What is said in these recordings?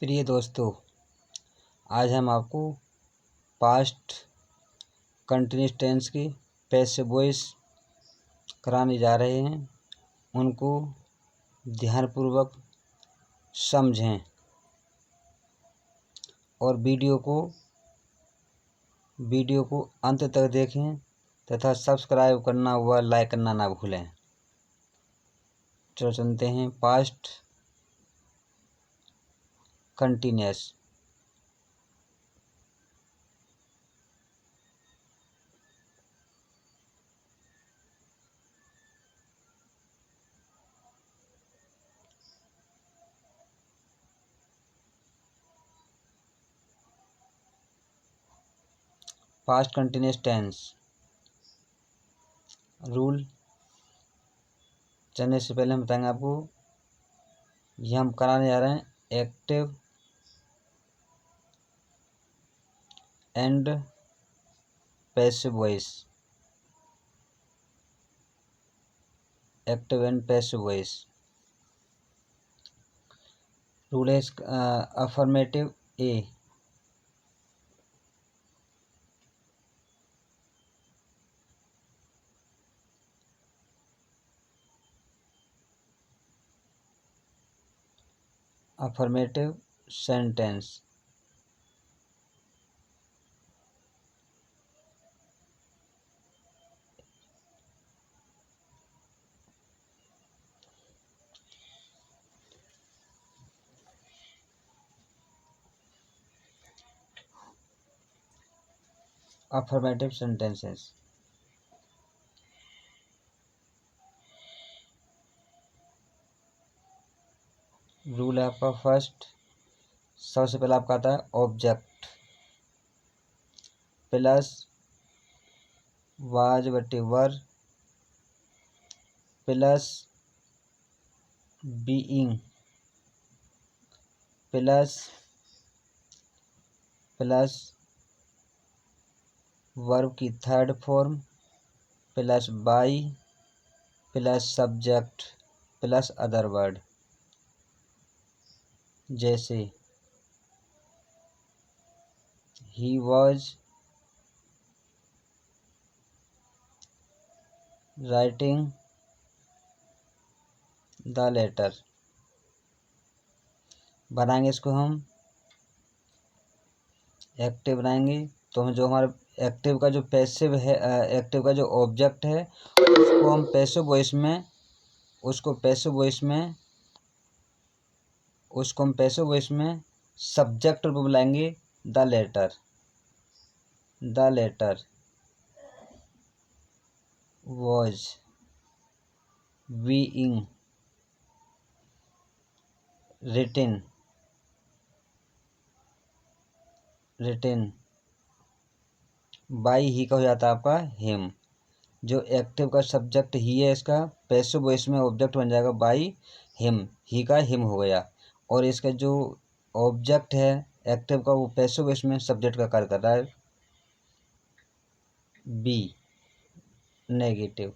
प्रिय दोस्तों, आज हम आपको पास्ट कंटिन्यूस टेंस की पैसिव वॉइस कराने जा रहे हैं। उनको ध्यानपूर्वक समझें और वीडियो को अंत तक देखें तथा सब्सक्राइब करना व लाइक करना ना भूलें। चलो चलते हैं। Past continuous. Past continuous tense rule चलने से पहले हम बताएंगे आपको, ये हम कराने जा रहे हैं active and passive voice. Active and passive voice rule है affirmative A. Affirmative sentence affirmative sentences. Rule है आपका फर्स्ट, सबसे पहले आपका आता है ऑब्जेक्ट प्लस वाज बटे were plus being plus verb की third form plus by plus subject plus other word. जैसे he was writing the letter. बनाएंगे इसको हम एक्टिव बनाएंगे, तो हम जो हमारा एक्टिव का जो पैसिव है, एक्टिव का जो ऑब्जेक्ट है उसको हम पैसिव वॉइस में सब्जेक्ट पर बुलाएंगे the letter was being written by he का हो जाता है आपका हिम। जो एक्टिव का सब्जेक्ट ही है, इसका पैसिव वॉइस में ऑब्जेक्ट बन जाएगा बाई हिम, ही का हिम हो गया। और इसका जो ऑब्जेक्ट है एक्टिव का, वो पैसिव वॉइस में सब्जेक्ट का कार्य कर रहा है B negative.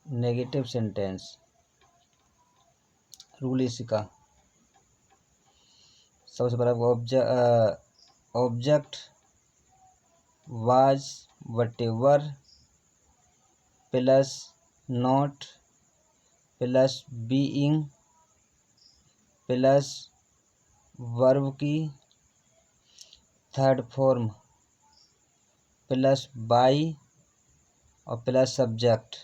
Negative sentence rule इसका सबसे पहला ऑब्जेक्ट वाज वटेवर plus not plus being plus verb की थर्ड फॉर्म प्लस बाई और plus subject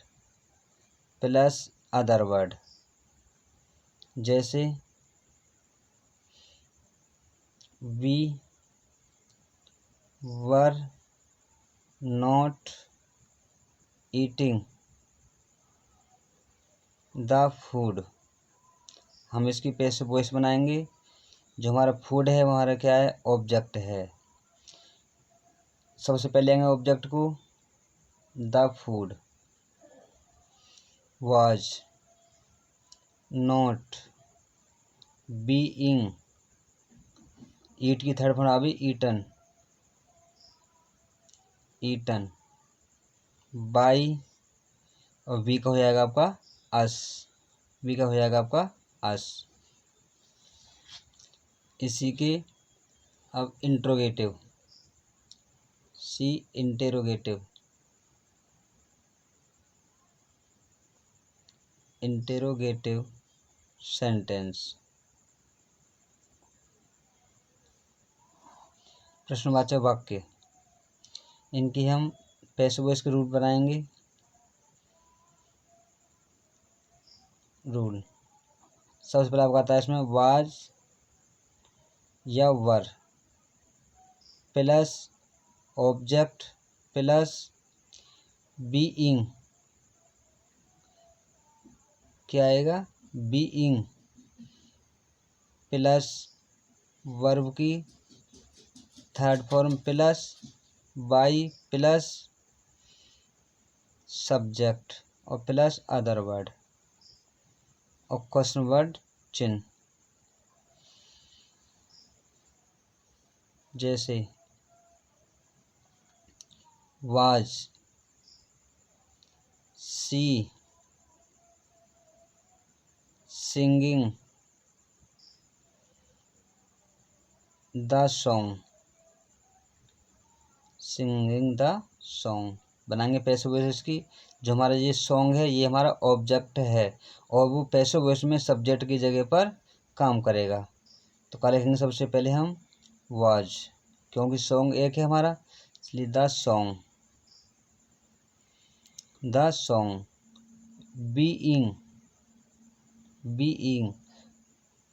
plus other word. जैसे we were not eating the food. हम इसकी पैसिव वॉइस बनाएंगे। जो हमारा फूड है वो हमारा क्या है, ऑब्जेक्ट है। सबसे पहले लेंगे ऑब्जेक्ट को, the food was not being, eat की थर्ड फॉर्म आ गई ईटन बाई, और वी का हो जाएगा आपका अस, वी का हो जाएगा आपका अस। इसी के अब इंट्रोगेटिव, सी इंटेरोगेटिव, इंटेरोगेटिव सेंटेंस। प्रश्नवाचक वाक्य, इनकी हम पैसिव वॉइस के रूल बनाएंगे। रूल सबसे पहले आपका आता है इसमें वाज या were plus object plus being, क्या आएगा, बीइंग प्लस वर्ब की third form plus by plus subject और प्लस अदर वर्ड और क्वेश्चन वर्ड चिन्ह। जैसे was, she singing the song, singing the song बनाएंगे पैसिव वॉइस की। जो हमारा ये सॉन्ग है ये हमारा ऑब्जेक्ट है और वो पैसिव वॉइस में सब्जेक्ट की जगह पर काम करेगा। तो क्या लिखेंगे सबसे पहले हम वाज, क्योंकि सॉन्ग एक है हमारा इसलिए the song, the song. Being, being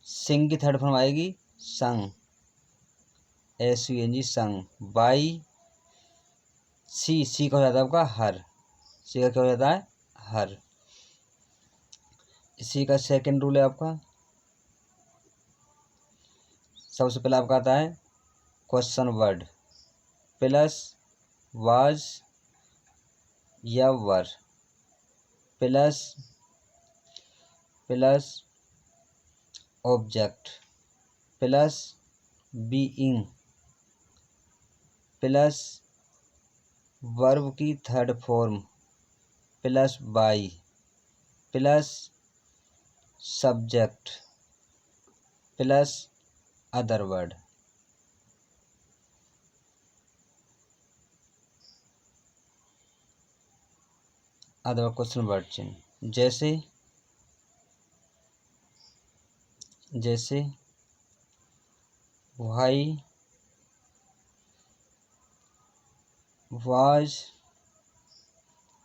sing की थर्ड फॉर्म आएगी संग, SUNG संग। बाई, सी का हो जाता है आपका हर, सी का क्या हो जाता है हर। इसी का सेकंड रूल है आपका, सबसे पहले आपका आता है क्वेश्चन वर्ड प्लस वाज या were plus object plus being plus verb की third form plus by plus subject plus other word. Other question word चिन्ह। जैसे why was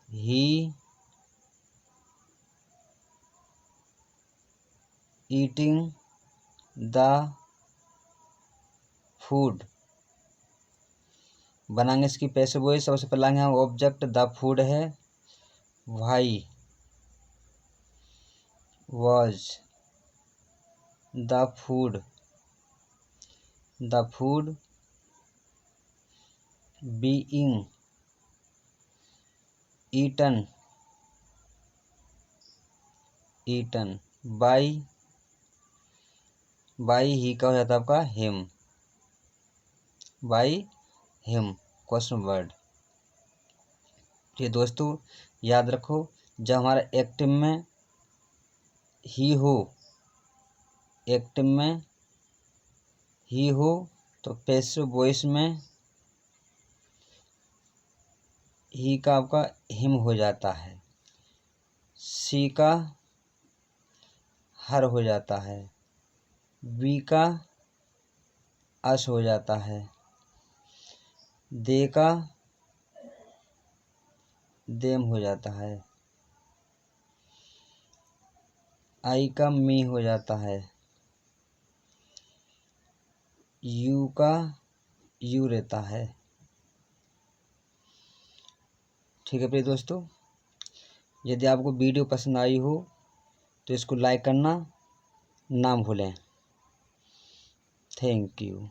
he eating the food. बनाएंगे इसकी पैसिव वॉइस। सबसे पहले लाएंगे हम ऑब्जेक्ट द फूड है, why was the food being eaten by he का हो जाता है आपका him, by him question word. ठीक दोस्तों याद रखो, जब हमारा एक्टिव में ही हो, एक्टिव में ही हो तो पैसिव वॉइस में ही का आपका हिम हो जाता है, सी का हर हो जाता है, वी का अस हो जाता है, दे का देम हो जाता है, आई का मी हो जाता है, यू का यू रहता है। ठीक है प्रिय दोस्तों, यदि आपको वीडियो पसंद आई हो तो इसको लाइक करना ना भूलें। Thank you.